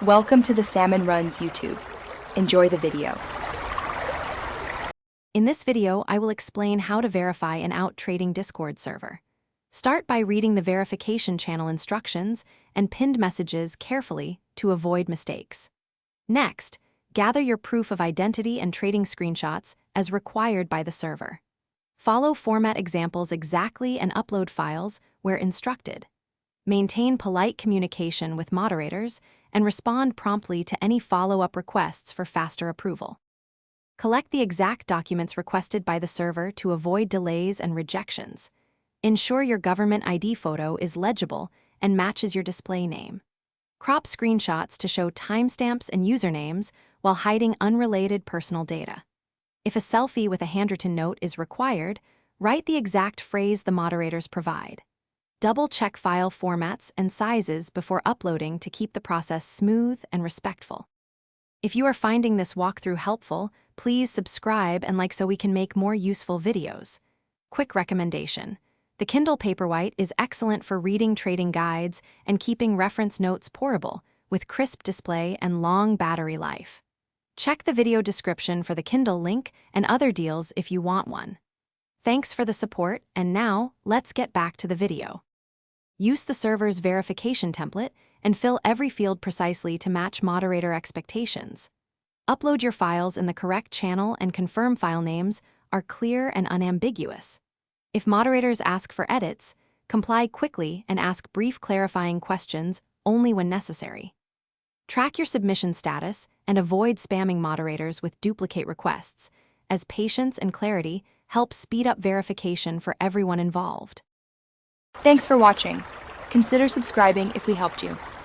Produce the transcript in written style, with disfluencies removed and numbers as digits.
Welcome to the Salmon Runs YouTube. Enjoy the video. In this video, I will explain how to verify an out-trading Discord server. Start by reading the verification channel instructions and pinned messages carefully to avoid mistakes. Next, gather your proof of identity and trading screenshots as required by the server. Follow format examples exactly and upload files where instructed. Maintain polite communication with moderators and respond promptly to any follow-up requests for faster approval. Collect the exact documents requested by the server to avoid delays and rejections. Ensure your government ID photo is legible and matches your display name. Crop screenshots to show timestamps and usernames while hiding unrelated personal data. If a selfie with a handwritten note is required, write the exact phrase the moderators provide. Double-check file formats and sizes before uploading to keep the process smooth and respectful. If you are finding this walkthrough helpful, please subscribe and like so we can make more useful videos. Quick recommendation: the Kindle Paperwhite is excellent for reading trading guides and keeping reference notes portable, with crisp display and long battery life. Check the video description for the Kindle link and other deals if you want one. Thanks for the support, and now, let's get back to the video. Use the server's verification template and fill every field precisely to match moderator expectations. Upload your files in the correct channel and confirm file names are clear and unambiguous. If moderators ask for edits, comply quickly and ask brief clarifying questions only when necessary. Track your submission status and avoid spamming moderators with duplicate requests, as patience and clarity help speed up verification for everyone involved. Thanks for watching. Consider subscribing if we helped you.